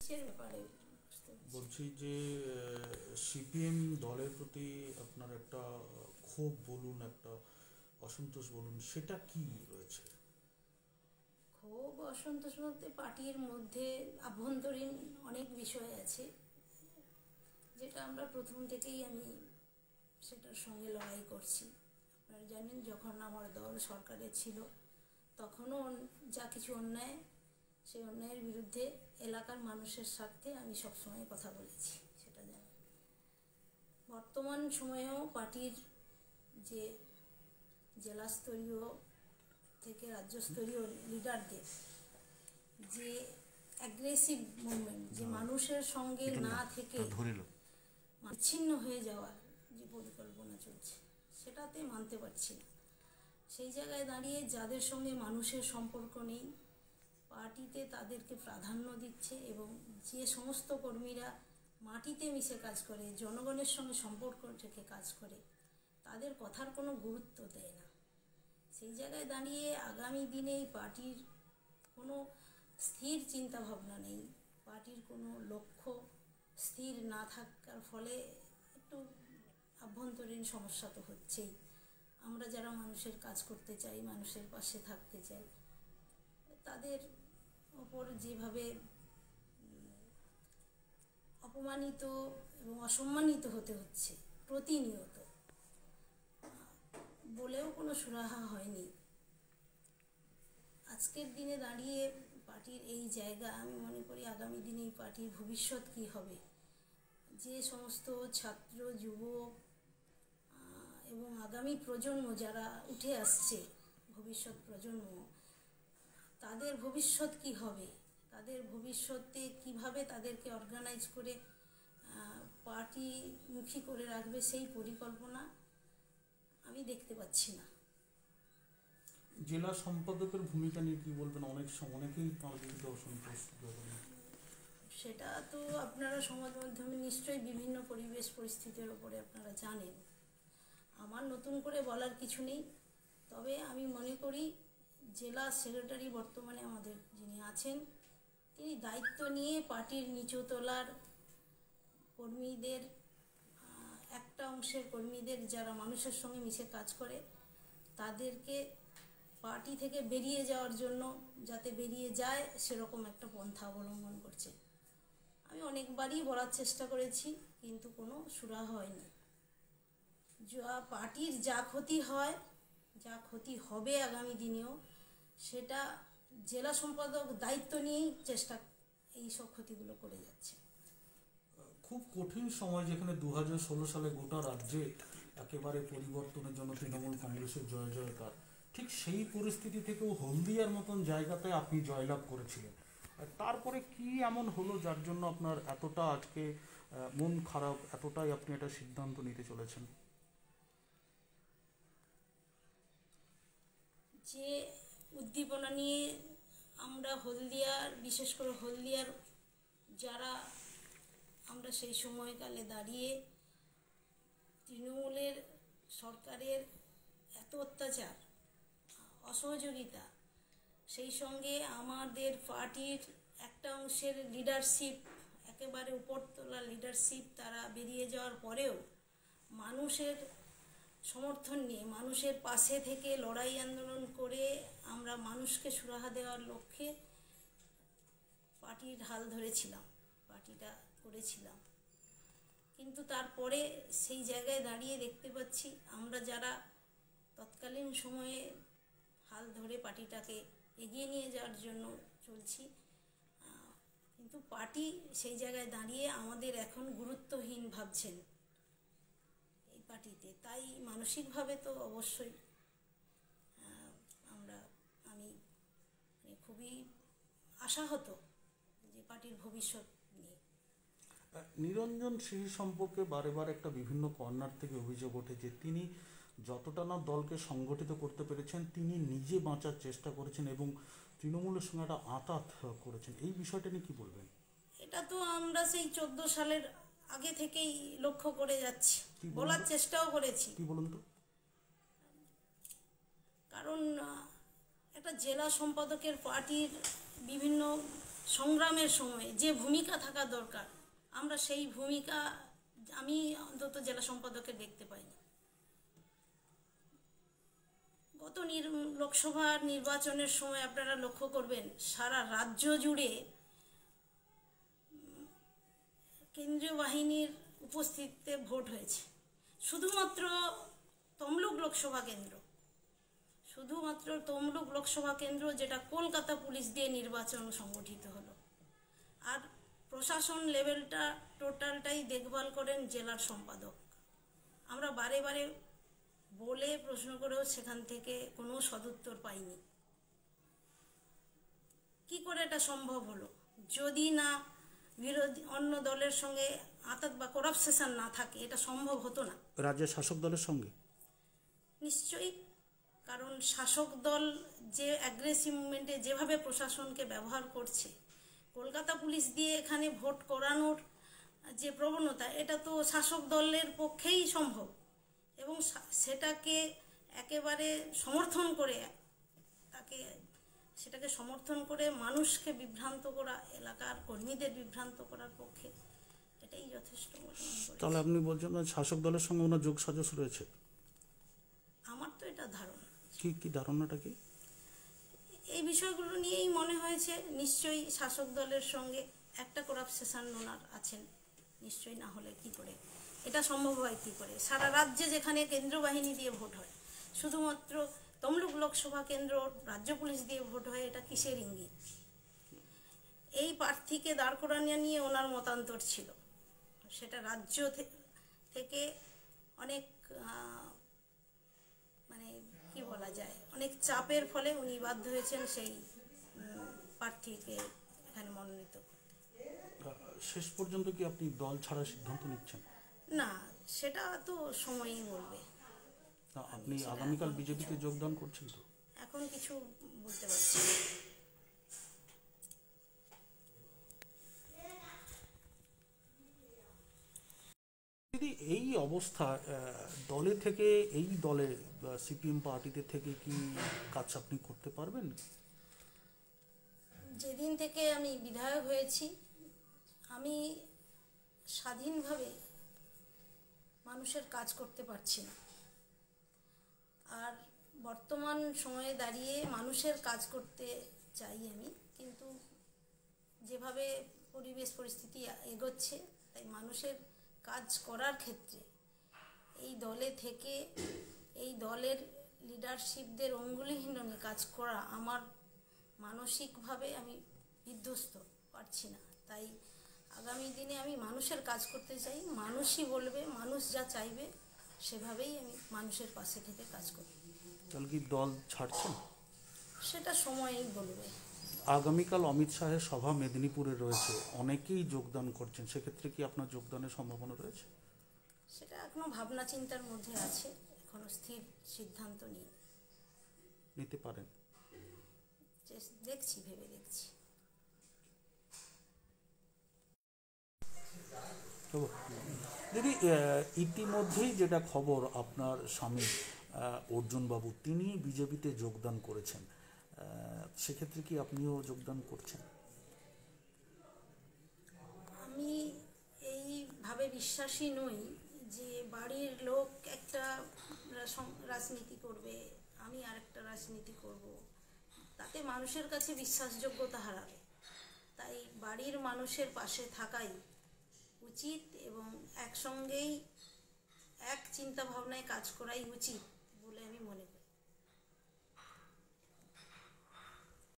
কিসের ব্যাপারে বুঝতে পারছি না। বলছি যে সিপিএম দলের প্রতি আপনার একটা ক্ষোভ বলুন, একটা অসন্তোষ বলুন, সেটা কি রয়েছে? ক্ষোভ অসন্তোষ বলতে পার্টির মধ্যে আভ্যন্তরীণ অনেক বিষয় আছে, যেটা আমরা প্রথম থেকেই আমি সেটার সঙ্গে লড়াই করছি। আপনারা জানেন, যখন আমার দল সরকারে ছিল তখনও যা কিছু অন্যায়, সেই অন্যায়ের বিরুদ্ধে এলাকার মানুষের স্বার্থে আমি সবসময় কথা বলেছি, সেটা জানেন। বর্তমান সময়েও পার্টির যে জেলা স্তরীয় থেকে রাজ্যস্তরীয় লিডারদের যে অ্যাগ্রেসিভ মুভমেন্ট, যে মানুষের সঙ্গে না থেকে বিচ্ছিন্ন হয়ে যাওয়ার যে পরিকল্পনা চলছে, সেটাতে মানতে পারছি না। সেই জায়গায় দাঁড়িয়ে যাদের সঙ্গে মানুষের সম্পর্ক নেই, পার্টিতে তাদেরকে প্রাধান্য দিচ্ছে, এবং যে সমস্ত কর্মীরা মাটিতে মিশে কাজ করে, জনগণের সঙ্গে সম্পর্ক রেখে কাজ করে, তাদের কথার কোনো গুরুত্ব দেয় না। সেই জায়গায় দাঁড়িয়ে আগামী দিনে এই পার্টির কোনো স্থির চিন্তা ভাবনা নেই, পার্টির কোনো লক্ষ্য স্থির না থাকার ফলে একটু আভ্যন্তরীণ সমস্যা তো হচ্ছেই। আমরা যারা মানুষের কাজ করতে চাই, মানুষের পাশে থাকতে চাই, তাদের ওপর যেভাবে অপমানিত এবং অসম্মানিত হতে হচ্ছে প্রতিনিয়ত, বলেও কোনো সুরাহা হয়নি। আজকের দিনে দাঁড়িয়ে পার্টির এই জায়গা, আমি মনে করি আগামী দিনে এই পার্টির ভবিষ্যৎ কী হবে। যে সমস্ত ছাত্র, যুবক এবং আগামী প্রজন্ম যারা উঠে আসছে, ভবিষ্যৎ প্রজন্ম, তাদের ভবিষ্যৎ কী হবে, তাদের ভবিষ্যতে কিভাবে তাদেরকে অর্গানাইজ করে পার্টিমুখী করে রাখবে, সেই পরিকল্পনা আমি দেখতে পাচ্ছি না। জেলা সম্পাদকের ভূমিকা নিয়ে কি বলবেন? অনেকেই তার বিরুদ্ধে অসন্তোষ। সেটা তো আপনারা সমাজ মাধ্যমে নিশ্চয়ই বিভিন্ন পরিবেশ পরিস্থিতির ওপরে আপনারা জানেন, আমার নতুন করে বলার কিছু নেই। তবে আমি মনে করি জেলা সেক্রেটারি বর্তমানে আমাদের যিনি আছেন, তিনি দায়িত্ব নিয়ে পার্টির নিচুতলার কর্মীদের, একটা অংশের কর্মীদের যারা মানুষের সঙ্গে মিশে কাজ করে, তাদেরকে পার্টি থেকে বেরিয়ে যাওয়ার জন্য, যাতে বেরিয়ে যায় সেরকম একটা পন্থা অবলম্বন করছে। আমি অনেকবারই বলার চেষ্টা করেছি, কিন্তু কোনো সুরাহা হয়নি। পার্টির যা ক্ষতি হয়, যা ক্ষতি হবে আগামী দিনেও, সেটা জেলা সম্পাদক দায়িত্ব নিয়েই এই সব ক্ষতিগুলো করে যাচ্ছে। খুব কঠিন সময়, যেখানে 2016 সালে গোটা রাজ্যে একেবারে পরিবর্তনের জন্য তৃণমূল কংগ্রেসের জয় জয়কার, ঠিক সেই পরিস্থিতি থেকেও হলদিয়ার মতন জায়গাতে আপনি জয়লাভ করেছিলেন। তারপরে কি এমন হলো যার জন্য আপনার এতটা আজকে মন খারাপ, এতটাই আপনি একটা সিদ্ধান্ত নিতে চলেছেন? যে উদ্দীপনা নিয়ে আমরা হলদিয়ার, বিশেষ করে হলদিয়ার যারা, আমরা সেই সময়কালে দাঁড়িয়ে তৃণমূলের সরকারের এত অত্যাচার, অসহযোগিতা, সেই সঙ্গে আমাদের পার্টির একটা অংশের লিডারশিপ, একেবারে উপরতলা লিডারশিপ, তারা বেরিয়ে যাওয়ার পরেও মানুষের সমর্থন নিয়ে, মানুষের পাশে থেকে লড়াই আন্দোলন করে আমরা মানুষকে সুরাহা দেওয়ার লক্ষ্যে পার্টির হাল ধরেছিলাম, পার্টিটা করেছিলাম। কিন্তু তারপরে সেই জায়গায় দাঁড়িয়ে দেখতে পাচ্ছি, আমরা যারা তৎকালীন সময়ে হাল ধরে পার্টিটাকে এগিয়ে নিয়ে যাওয়ার জন্য চলছি, কিন্তু পার্টি সেই জায়গায় দাঁড়িয়ে আমাদের এখন গুরুত্বহীন ভাবছেন এই পার্টিতে। তাই মানসিকভাবে তো অবশ্যই আমি খুবই আশাহত যে পার্টির ভবিষ্যৎ নিয়ে। নিরঞ্জন সিং সম্পর্কে বারে বারে একটা বিভিন্ন কর্নার থেকে অভিযোগ ওঠে যে তিনি যতটা না দলকে সংগঠিত করতে পেরেছেন, তিনি নিজে বাঁচার চেষ্টা করেছেন এবং তৃণমূলের সঙ্গে একটা আঁতাত করেছেন। এই বিষয়টা নিয়ে কি বলবেন? এটা তো আমরা সেই 14 সালের আগে থেকেই লক্ষ্য করে যাচ্ছি, বলার চেষ্টাও করেছি। কি বলুন তো? কারণ একটা জেলা সম্পাদকের পার্টির বিভিন্ন সংগ্রামের সময় যে ভূমিকা থাকা দরকার, আমরা সেই ভূমিকা আমি অন্তত জেলা সম্পাদকে দেখতে পাইনি। গত লোকসভা নির্বাচনের সময় আপনারা লক্ষ্য করবেন সারা রাজ্য জুড়ে কেন্দ্রীয় বাহিনীর উপস্থিতিতে ভোট হয়েছে। শুধুমাত্র তমলুক লোকসভা কেন্দ্র যেটা কলকাতা পুলিশ দিয়ে নির্বাচন সংগঠিত হলো। আর প্রশাসন লেভেলটা টোটালটাই দেখভাল করেন জেলার সম্পাদক। আমরা বারে বারে বলে প্রশ্ন করেও সেখান থেকে কোনো সদুত্তর পাইনি। কি করে এটা সম্ভব হলো? যদি না বিরোধী অন্য দলের সঙ্গে আঁতাত বা করাপশন না থাকে, এটা সম্ভব হতো না। রাজ্যের শাসক দলের সঙ্গে নিশ্চয়ই, কারণ শাসক দল যে অ্যাগ্রেসিভ মুভমেন্টে যেভাবে প্রশাসনকে ব্যবহার করছে, কলকাতা পুলিশ দিয়ে এখানে ভোট করানোর যে প্রবণতা, এটা তো শাসক দলের পক্ষেই সম্ভব। এবং সেটাকে একেবারে সমর্থন করে মানুষকে বিভ্রান্ত করা, এলাকার কর্মীদের বিভ্রান্ত করার পক্ষে এটাই যথেষ্ট। তাহলে আপনি বলছেন শাসক দলের সঙ্গে ওনার যোগসাজশ রয়েছে? আমার তো এটা ধারণা। কি ধারণাটা কি? এই বিষয়গুলো নিয়েই মনে হয়েছে নিশ্চয়ই শাসক দলের সঙ্গে একটা করাপশন ওনার আছেন নিশ্চয়ই, না হলে কি করে এটা সম্ভব হয়? কি করে সারা রাজ্যে যেখানে কেন্দ্র বাহিনী দিয়ে ভোট হয়, শুধুমাত্র তমলুক লোকসভা কেন্দ্র রাজ্য পুলিশ দিয়ে ভোট হয়? এটা কিসের ইঙ্গিত? এই প্রার্থীকে দাঁড় করানো নিয়ে ওনার মতান্তর ছিল, সেটা রাজ্য থেকে অনেক মানে কি বলা যায়, অনেক চাপের ফলে উনি বাধ্য হয়েছেন সেই প্রার্থীকে এখানে মনোনীত। শেষ পর্যন্ত কি আপনি দল ছাড়ার সিদ্ধান্ত নিচ্ছেন? না, সেটা তো সময়ই বলবে। আপনি আগামীকাল বিজেপিতে যোগদান করছেন তো? এখন কিছু বলতে পারছি না। দিদি, এই অবস্থা দলে থেকে, এই দলে সিপিএম পার্টিতে থেকে কি কাজ আপনি করতে পারবেন? যেদিন থেকে আমি বিধায়ক হয়েছি, আমি স্বাধীনভাবে মানুষের কাজ করতে পারছি না। আর বর্তমান সময়ে দাঁড়িয়ে মানুষের কাজ করতে চাই আমি, কিন্তু যেভাবে পরিবেশ পরিস্থিতি এগোচ্ছে, তাই মানুষের কাজ করার ক্ষেত্রে এই দলে থেকে এই দলের লিডারশিপদের অঙ্গুলিহীন কাজ করা আমার মানসিকভাবে আমি বিধ্বস্ত, পারছি না। তাই আগামী দিনে আমি মানুষের কাজ করতে চাই। মানুষই বলবে, মানুষ যা চাইবে সেভাবেই আমি মানুষের পাশে থেকে কাজ করব। তাহলে কি দল ছাড়ছেন? সেটা সময়ই বলবে। আগামীকাল অমিত শাহের সভা মেদিনীপুরে রয়েছে, অনেকেই যোগদান করছেন, সেক্ষেত্রে কি আপনার যোগদানের সম্ভাবনা রয়েছে? সেটা এখনো ভাবনা চিন্তার মধ্যে আছে, এখনো স্থির সিদ্ধান্ত নিতে পারেন? দেখছি, ভেবে দেখছি। দিদি, ইতিমধ্যেই যেটা খবর, আপনার স্বামী অর্জুনবাবু তিনি বিজেপিতে যোগদান করেছেন, সেক্ষেত্রে কি আপনিও যোগদান করছেন? আমি এইভাবে বিশ্বাসী নই যে বাড়ির লোক একটা রাজনীতি করবে, আমি আরেকটা রাজনীতি করব, তাতে মানুষের কাছে বিশ্বাসযোগ্যতা হারাবে। তাই বাড়ির মানুষের পাশে থাকাই উচিত এবং একসঙ্গেই এক চিন্তা ভাবনায় কাজ করাই উচিত বলে আমি মনে করি।